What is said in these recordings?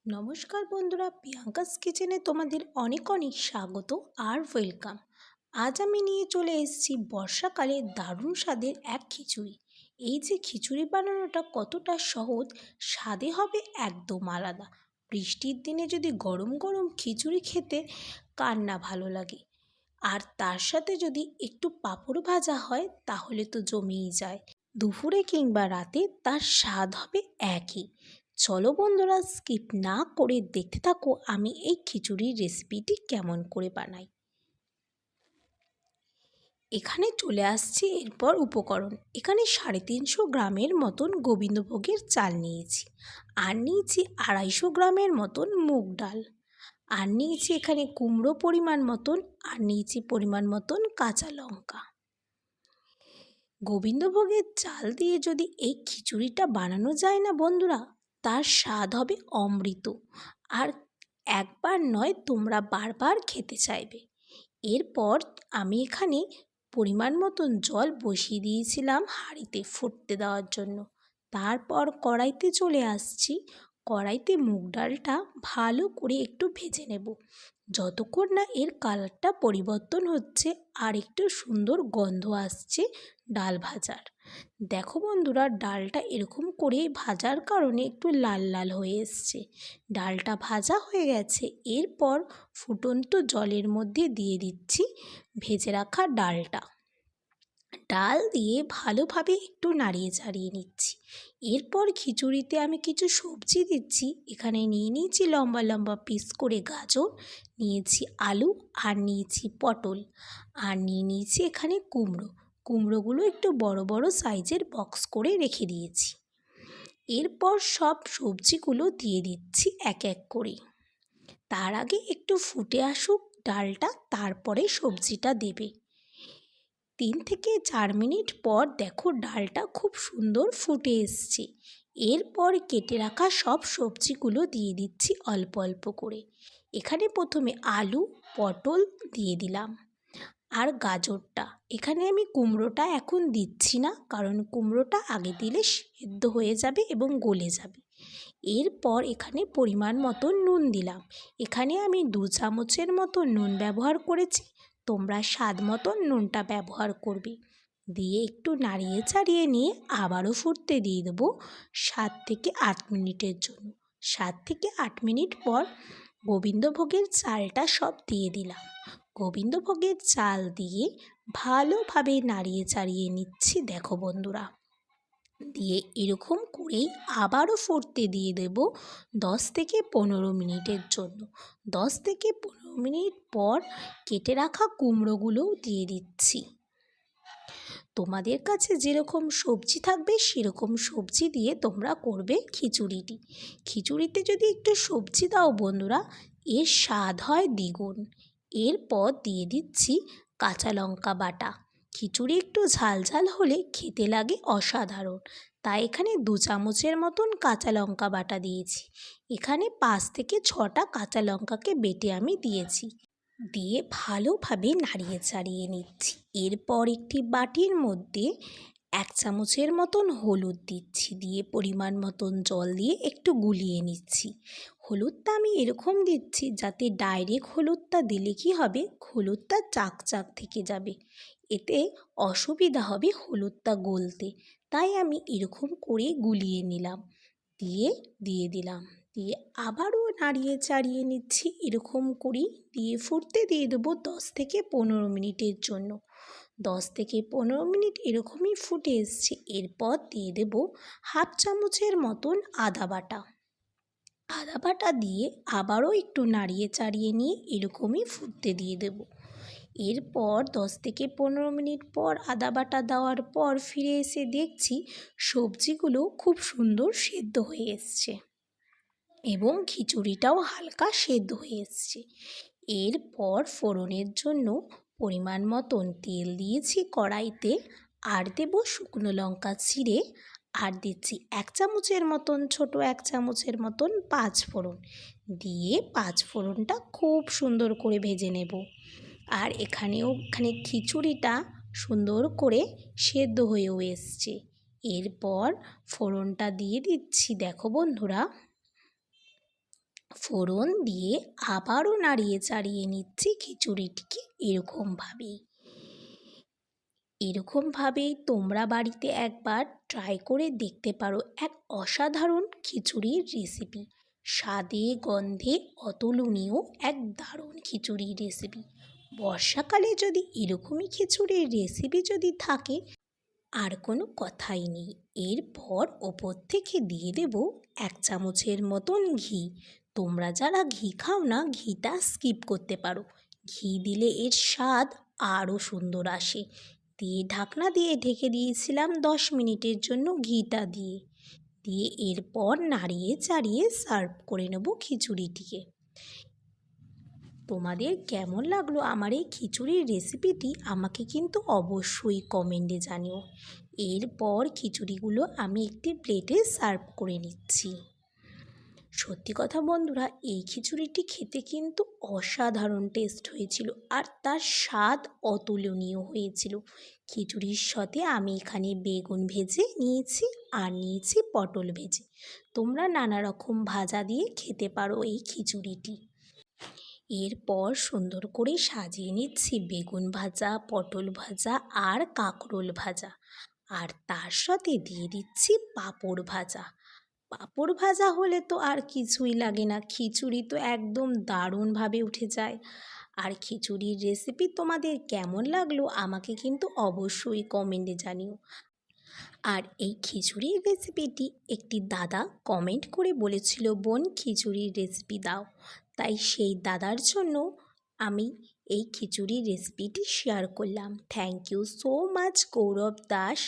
নমস্কার বন্ধুরা, প্রিয়াঙ্কাস কিচেনে তোমাদের অনেক অনেক স্বাগত আর ওয়েলকাম। আজ আমি নিয়ে চলে এসেছি বর্ষাকালে দারুণ স্বাদের এক খিচুড়ি। এই যে খিচুড়ি বানানোটা কতটা সহজ, স্বাদে হবে একদম আলাদা। বৃষ্টির দিনে যদি গরম গরম খিচুড়ি খেতে কার না ভালো লাগে, আর তার সাথে যদি একটু পাঁপড় ভাজা হয় তাহলে তো জমেই যায়। দুপুরে কিংবা রাতে তার স্বাদ হবে একই। চলো বন্ধুরা, স্কিপ না করে দেখতে থাকো আমি এই খিচুড়ির রেসিপিটি কেমন করে বানাই। এখানে চলে আসছে এরপর উপকরণ। এখানে 350 গ্রামের মতন গোবিন্দভোগের চাল নিয়েছি, আর নিয়েছি 250 গ্রামের মতন মুগ ডাল, আর নিয়েছি এখানে কুমড়ো পরিমাণ মতন, আর নিয়েছি পরিমাণ মতন কাঁচা লঙ্কা। গোবিন্দভোগের চাল দিয়ে যদি এই খিচুড়িটা বানানো যায় না বন্ধুরা, তার স্বাদ হবে অমৃত। আর একবার নয়, তোমরা বারবার খেতে চাইবে। এরপর আমি এখানে পরিমাণ মতন জল বসিয়ে দিয়েছিলাম হাঁড়িতে ফুটতে দেওয়ার জন্য। তারপর কড়াইতে চলে আসছি। কড়াইতে মুগ ডালটা ভালো করে একটু ভেজে নেব, যতক্ষণ না এর কালারটা পরিবর্তন হচ্ছে আর একটু সুন্দর গন্ধ আসছে ডাল ভাজার। দেখো বন্ধুরা, ডালটা এরকম করে ভাজার কারণে একটু লাল লাল হয়ে এসছে। ডালটা ভাজা হয়ে গেছে। এরপর ফুটন্ত জলের মধ্যে দিয়ে দিচ্ছি ভেজে রাখা ডালটা। ডাল দিয়ে ভালোভাবে একটু নাড়িয়ে চাড়িয়ে নিচ্ছি। এরপর খিচুড়িতে আমি কিছু সবজি দিচ্ছি। এখানে নিয়ে নিয়েছি লম্বা লম্বা পিস করে গাজর, নিয়েছি আলু, আর নিয়েছি পটল, আর নিয়ে নিয়েছি এখানে কুমড়ো। কুমড়োগুলো একটু বড় বড় সাইজের বক্স করে রেখে দিয়েছি। এরপর সব সবজিগুলো দিয়ে দিচ্ছি এক এক করে। তার আগে একটু ফুটে আসুক ডালটা, তারপরে সবজিটা দেবে। 3 থেকে 4 মিনিট পর দেখো ডালটা খুব সুন্দর ফুটে এসছে। এরপর কেটে রাখা সব সবজিগুলো দিয়ে দিচ্ছি অল্প অল্প করে। এখানে প্রথমে আলু, পটল দিয়ে দিলাম, আর গাজরটা। এখানে আমি কুমড়োটা এখন দিচ্ছি না, কারণ কুমড়োটা আগে দিলে সেদ্ধ হয়ে যাবে এবং গলে যাবে। এরপর এখানে পরিমাণ মতো নুন দিলাম। এখানে আমি 2 চামচের মতো নুন ব্যবহার করেছি, তোমরা স্বাদ মতন নুনটা ব্যবহার করবে। দিয়ে একটু নাড়িয়ে চাড়িয়ে নিয়ে আবারও ফুটতে দিয়ে দেবো 7 থেকে 8 মিনিটের জন্য। 7 থেকে 8 মিনিট পর গোবিন্দভোগের চালটা সব দিয়ে দিলাম। গোবিন্দভোগের চাল দিয়ে ভালোভাবে নাড়িয়ে চাড়িয়ে নিচ্ছি। দেখো বন্ধুরা, দিয়ে এরকম করেই আবারও ফুটতে দিয়ে দেব 10 থেকে 15 মিনিটের জন্য। 10 থেকে 15 মিনিট পর কেটে রাখা কুমড়োগুলোও দিয়ে দিচ্ছি। তোমাদের কাছে যেরকম সবজি থাকবে সেরকম সবজি দিয়ে তোমরা করবে খিচুড়িটি। খিচুড়িতে যদি একটু সবজি দাও বন্ধুরা, এর স্বাদ হয় দ্বিগুণ। এরপর দিয়ে দিচ্ছি কাঁচা লঙ্কা বাটা। খিচুড়ি একটু ঝাল ঝাল হলে খেতে লাগে অসাধারণ, তাই এখানে 2 চামচের মতন কাঁচা লঙ্কা বাটা দিয়েছি। এখানে 5 থেকে 6টা কাঁচা লঙ্কাকে বেটে আমি দিয়েছি। দিয়ে ভালোভাবে নাড়িয়ে চাড়িয়ে নিচ্ছি। এরপর একটি বাটির মধ্যে 1 চামচের মতন হলুদ দিচ্ছি, দিয়ে পরিমাণ মতন জল দিয়ে একটু গুলিয়ে নিচ্ছি। হলুদটা আমি এরকম দিচ্ছি যাতে ডাইরেক্ট হলুদটা দিলে কি হবে, হলুদটা চাক চাক থেকে যাবে, এতে অসুবিধা হবে হলুদটা গলতে। তাই আমি এরকম করে গুলিয়ে নিলাম, দিয়ে দিলাম। দিয়ে আবারও নাড়িয়ে চাড়িয়ে নিচ্ছি এরকম করেই। দিয়ে ফুটতে দিয়ে দেবো 10 থেকে 15 মিনিটের জন্য। 10 থেকে 15 মিনিট এরকমই ফুটে এসছে। এরপর দিয়ে দেব 1/2 চামচের মতন আদা বাটা। আদা বাটা দিয়ে আবারও একটু নাড়িয়ে চাড়িয়ে নিয়ে এরকমই ফুটতে দিয়ে দেব। এরপর 10 থেকে 15 মিনিট পর আদা বাটা দেওয়ার পর ফিরে এসে দেখছি সবজিগুলো খুব সুন্দর সেদ্ধ হয়ে এসছে এবং খিচুড়িটাও হালকা সেদ্ধ হয়ে এসছে। এরপর ফোড়নের জন্য পরিমাণ মতন তেল দিয়েছি কড়াইতে, আর দেব শুকনো লঙ্কা ছিঁড়ে, আর দিচ্ছি 1 চামচের মতন, ছোট 1 চামচের মতন 5 ফোড়ন। দিয়ে 5 ফোড়নটা খুব সুন্দর করে ভেজে নেব। আর এখানে খিচুড়িটা সুন্দর করে সেদ্ধ হয়েও এসছে। এরপর ফোড়নটা দিয়ে দিচ্ছি। দেখো বন্ধুরা, ফোড়ন দিয়ে আবারও নাড়িয়ে চাড়িয়ে নিচ্ছি খিচুড়িটিকে এরকমভাবেই তোমরা বাড়িতে একবার ট্রাই করে দেখতে পারো। এক অসাধারণ খিচুড়ির রেসিপি, স্বাদে গন্ধে অতুলনীয় এক দারুণ খিচুড়ির রেসিপি। বর্ষাকালে যদি এরকমই খিচুড়ির রেসিপি যদি থাকে আর কোনো কথাই নেই। এরপর ওপর থেকে দিয়ে দেব 1 চামচের মতন ঘি। তোমরা যারা ঘি খাও না, ঘিটা স্কিপ করতে পারো। ঘি দিলে এর স্বাদ আরও সুন্দর আসে। দিয়ে ঢাকনা দিয়ে ঢেকে দিয়েছিলাম 10 মিনিটের জন্য ঘিটা দিয়ে। এরপর নাড়িয়ে চাড়িয়ে সার্ভ করে নেব খিচুড়িটিকে। তোমাদের কেমন লাগলো আমার এই খিচুড়ির রেসিপিটি আমাকে কিন্তু অবশ্যই কমেন্টে জানিও। এরপর খিচুড়িগুলো আমি একটি প্লেটে সার্ভ করে নিচ্ছি। সত্যি কথা বন্ধুরা, এই খিচুড়িটি খেতে কিন্তু অসাধারণ টেস্ট হয়েছিল আর তার স্বাদ অতুলনীয় হয়েছিল। খিচুড়ির সাথে আমি এখানে বেগুন ভেজে নিয়েছি আর নিয়েছি পটল ভেজে। তোমরা নানা রকম ভাজা দিয়ে খেতে পারো এই খিচুড়িটি। এরপর সুন্দর করে সাজিয়ে নিচ্ছি বেগুন ভাজা, পটল ভাজা আর কাঁকরোল ভাজা। আর তার সাথে দিয়ে দিচ্ছি পাঁপড় ভাজা। পাঁপড় ভাজা হলে তো আর কিছুই লাগে না, খিচুড়ি তো একদম দারুণভাবে উঠে যায়। আর খিচুড়ির রেসিপি তোমাদের কেমন লাগলো আমাকে কিন্তু অবশ্যই কমেন্টে জানিও। আর এই খিচুড়ির রেসিপিটি একটি দাদা কমেন্ট করে বলেছিল, বোন খিচুড়ির রেসিপি দাও। তাই সেই দাদার জন্য আমি এই খিচুড়ির রেসিপিটি শেয়ার করলাম। থ্যাংক ইউ সো মাচ গৌরব দাস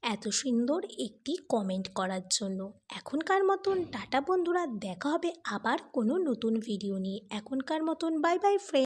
এত সুন্দর একটি কমেন্ট করার জন্য। এখনকার মতন টাটা বন্ধুরা, দেখা হবে আবার কোনো নতুন ভিডিও নিয়ে। এখনকার মতন বাই বাই ফ্রেন্ড।